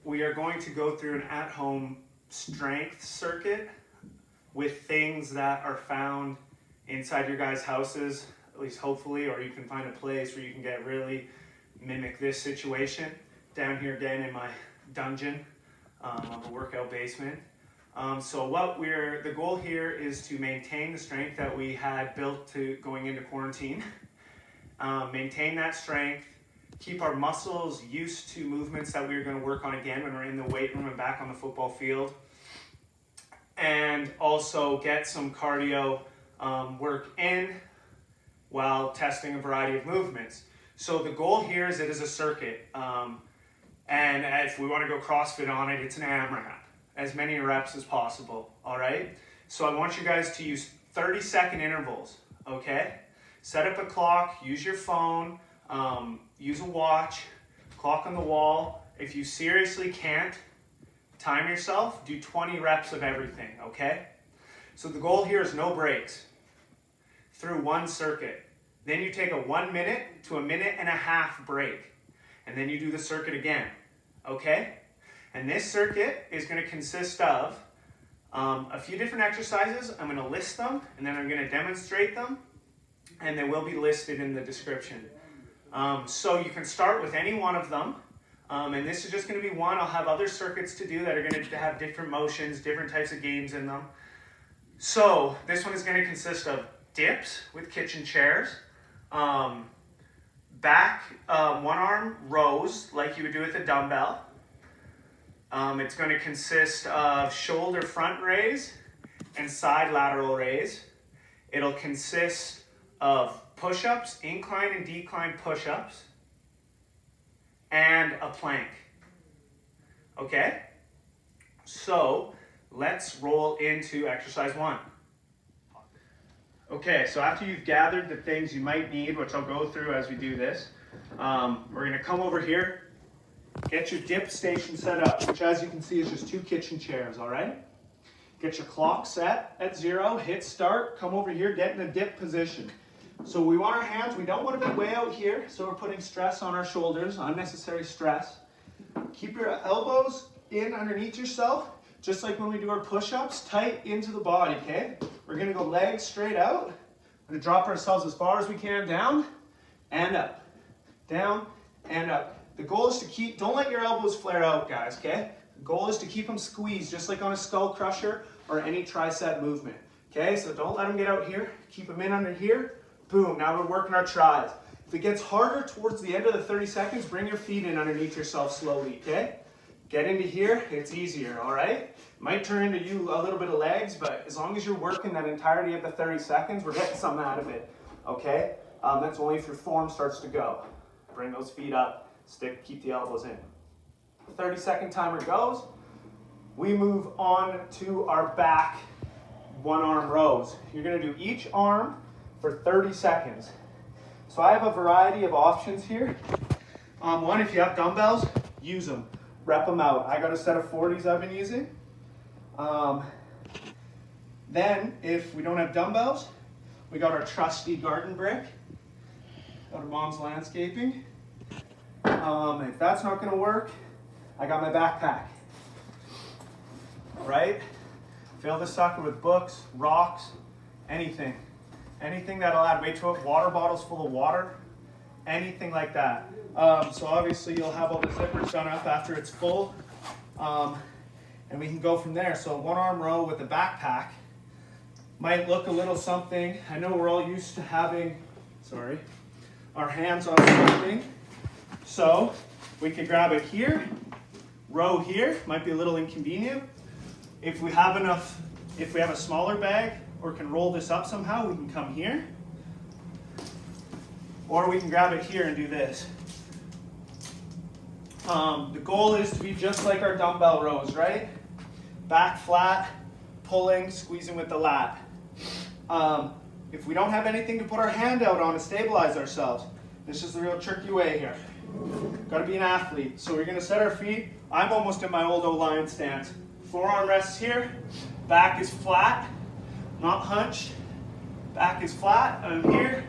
we are going to go through an at-home strength circuit with things that are found inside your guys' houses, at least hopefully, or you can find a place where you can get really mimic this situation. Down here again in my dungeon of a workout basement. So the goal here is to maintain the strength that we had built to going into quarantine. Maintain that strength, keep our muscles used to movements that we're going to work on again when we're in the weight room and back on the football field. And also get some cardio work in while testing a variety of movements. So the goal here is it is a circuit. And if we want to go CrossFit on it, it's an AMRAP. As many reps as possible, all right? So I want you guys to use 30-second intervals, okay? Set up a clock, use your phone, use a watch, clock on the wall. If you seriously can't time yourself, do 20 reps of everything, okay? So the goal here is no breaks through one circuit. Then you take a 1 minute to a minute and a half break. And then you do the circuit again, okay? And this circuit is going to consist of a few different exercises. I'm going to list them, and then I'm going to demonstrate them, and they will be listed in the description. So you can start with any one of them, and this is just going to be one. I'll have other circuits to do that are going to have different motions, different types of games in them. So this one is going to consist of dips with kitchen chairs, back one arm rows like you would do with a dumbbell. It's going to consist of shoulder front raise and side lateral raise. It'll consist of push-ups, incline and decline push-ups, and a plank. Okay? So let's roll into exercise 1. Okay, so after you've gathered the things you might need, which I'll go through as we do this, we're going to come over here. Get your dip station set up, which as you can see is just 2 kitchen chairs, all right? Get your clock set at 0, hit start, come over here, get in a dip position. So we want our hands, we don't want to be way out here, so we're putting stress on our shoulders, unnecessary stress. Keep your elbows in underneath yourself, just like when we do our push-ups, tight into the body, okay? We're going to go legs straight out. We're going to drop ourselves as far as we can, down and up, down and up. The goal is to keep, don't let your elbows flare out, guys, okay? The goal is to keep them squeezed, just like on a skull crusher or any tricep movement, okay? So don't let them get out here. Keep them in under here. Boom, now we're working our tris. If it gets harder towards the end of the 30 seconds, bring your feet in underneath yourself slowly, okay? Get into here, it's easier, all right? Might turn into you a little bit of legs, but as long as you're working that entirety of the 30 seconds, we're getting something out of it, okay? That's only if your form starts to go. Bring those feet up. Keep the elbows in. 30-second timer goes. We move on to our back one-arm rows. You're going to do each arm for 30 seconds. So I have a variety of options here. One, if you have dumbbells, use them. Rep them out. I got a set of 40s I've been using. Then, if we don't have dumbbells, we got our trusty garden brick. Got our mom's landscaping. If that's not going to work, I got my backpack. All right? Fill the sucker with books, rocks, anything. Anything that'll add weight to it. Water bottles full of water. Anything like that. So obviously you'll have all the zippers done up after it's full. And we can go from there. So 1-arm row with a backpack might look a little something. I know we're all used to having, our hands on something. So we can grab it here, row here, might be a little inconvenient. If we have a smaller bag or can roll this up somehow, we can come here. Or we can grab it here and do this. The goal is to be just like our dumbbell rows, right? Back flat, pulling, squeezing with the lat. If we don't have anything to put our hand out on to stabilize ourselves, this is the real tricky way here. Got to be an athlete. So we're going to set our feet. I'm almost in my old O-line stance. Forearm rests here. Back is flat, not hunched. Back is flat. I'm here,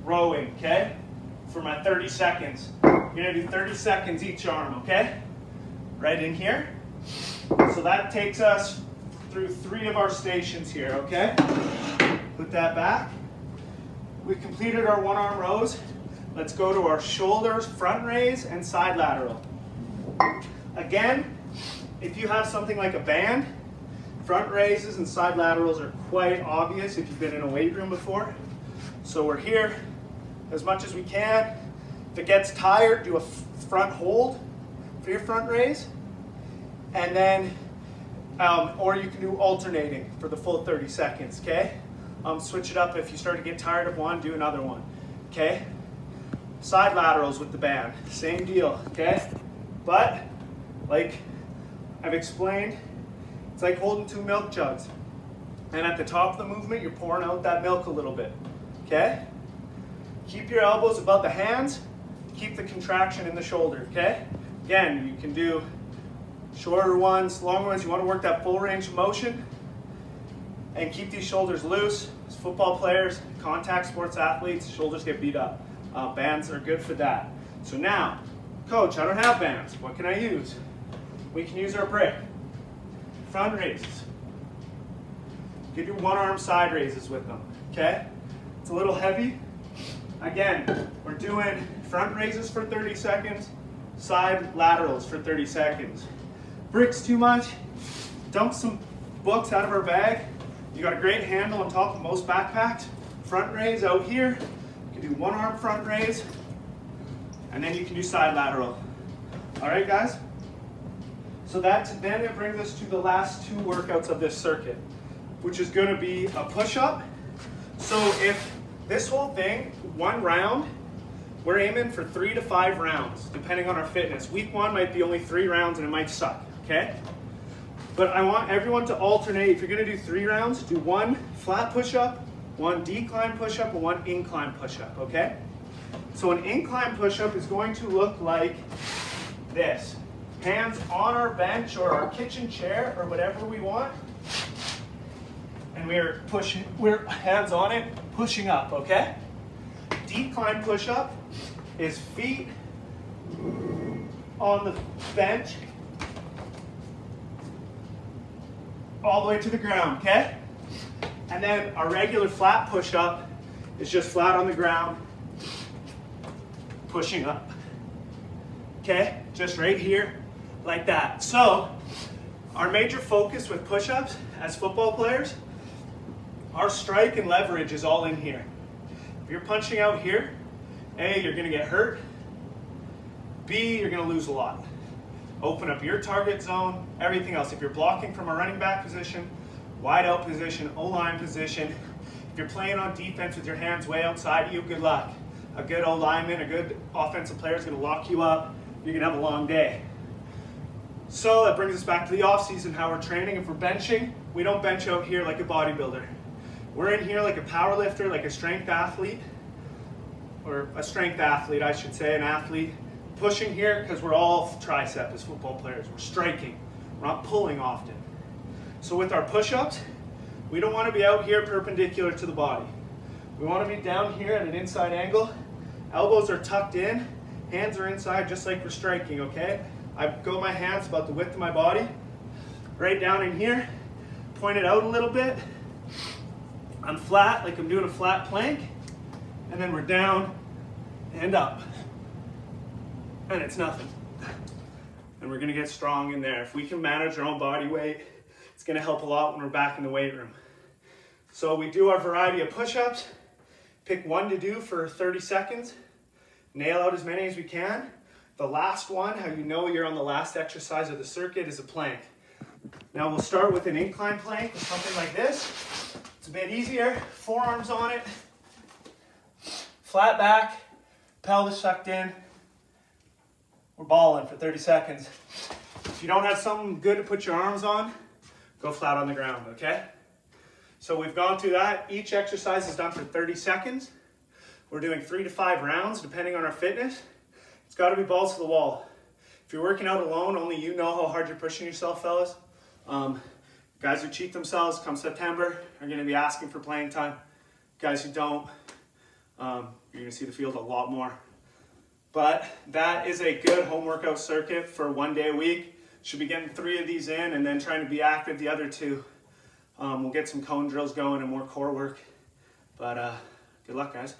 rowing, okay? For my 30 seconds. You're going to do 30 seconds each arm, okay? right in here. So that takes us through 3 of our stations here, okay? Put that back. We've completed our 1-arm rows. Let's go to our shoulders, front raise, and side lateral. Again, if you have something like a band, front raises and side laterals are quite obvious if you've been in a weight room before. So we're here as much as we can. If it gets tired, do a front hold for your front raise. And then, or you can do alternating for the full 30 seconds, okay? Switch it up. If you start to get tired of one, do another one, okay? Side laterals with the band, same deal, okay? But, like I've explained, it's like holding 2 milk jugs. And at the top of the movement, you're pouring out that milk a little bit, okay? Keep your elbows above the hands. Keep the contraction in the shoulder, okay? Again, you can do shorter ones, longer ones. You want to work that full range of motion and keep these shoulders loose. As football players, contact sports athletes, shoulders get beat up. Bands are good for that. So now, coach, I don't have bands. What can I use? We can use our brick. Front raises. You can do 1-arm side raises with them, okay? It's a little heavy. Again, we're doing front raises for 30 seconds, side laterals for 30 seconds. Bricks too much, dump some books out of our bag. You got a great handle on top of most backpacks. Front raise out here. You can do 1-arm front raise, and then you can do side lateral. All right, guys? So then it brings us to the last 2 workouts of this circuit, which is gonna be a push-up. So if this whole thing, 1 round, we're aiming for 3 to 5 rounds, depending on our fitness. Week 1 might be only 3 rounds and it might suck, okay? But I want everyone to alternate. If you're gonna do 3 rounds, do 1 flat push-up, 1 decline push-up, and 1 incline push-up, okay? So an incline push-up is going to look like this. Hands on our bench or our kitchen chair or whatever we want. And we're hands on it, pushing up, okay? Decline push-up is feet on the bench all the way to the ground, okay? And then our regular flat push-up is just flat on the ground, pushing up, okay? Just right here, like that. So, our major focus with push-ups as football players, our strike and leverage is all in here. If you're punching out here, A, you're gonna get hurt. B, you're gonna lose a lot. Open up your target zone, everything else. If you're blocking from a running back position, wide out position, O-line position, if you're playing on defense with your hands way outside you, good luck. A good O-lineman, a good offensive player is gonna lock you up. You're gonna have a long day. So that brings us back to the off season, how we're training. If we're benching, we don't bench out here like a bodybuilder. We're in here like a power lifter, like a strength athlete, or a strength athlete, I should say, an athlete. Pushing here because we're all tricep as football players. We're striking, we're not pulling often. So with our push-ups, we don't want to be out here perpendicular to the body. We want to be down here at an inside angle. Elbows are tucked in, hands are inside just like we're striking, okay? I go my hands about the width of my body, right down in here, point it out a little bit. I'm flat, like I'm doing a flat plank, and then we're down and up. And it's nothing. And we're gonna get strong in there. If we can manage our own body weight, it's gonna help a lot when we're back in the weight room. So we do our variety of push-ups, pick 1 to do for 30 seconds, nail out as many as we can. The last one, how you know you're on the last exercise of the circuit, is a plank. Now we'll start with an incline plank with something like this. It's a bit easier, forearms on it, flat back, pelvis sucked in. We're balling for 30 seconds. If you don't have something good to put your arms on, go flat on the ground, okay? So we've gone through that. Each exercise is done for 30 seconds. We're doing 3 to 5 rounds depending on our fitness. It's gotta be balls to the wall. If you're working out alone, only you know how hard you're pushing yourself, fellas. Guys who cheat themselves come September are gonna be asking for playing time. Guys who don't, you're gonna see the field a lot more. But that is a good home workout circuit for 1 day a week. Should be getting 3 of these in and then trying to be active the other 2. We'll get some cone drills going and more core work. But good luck, guys.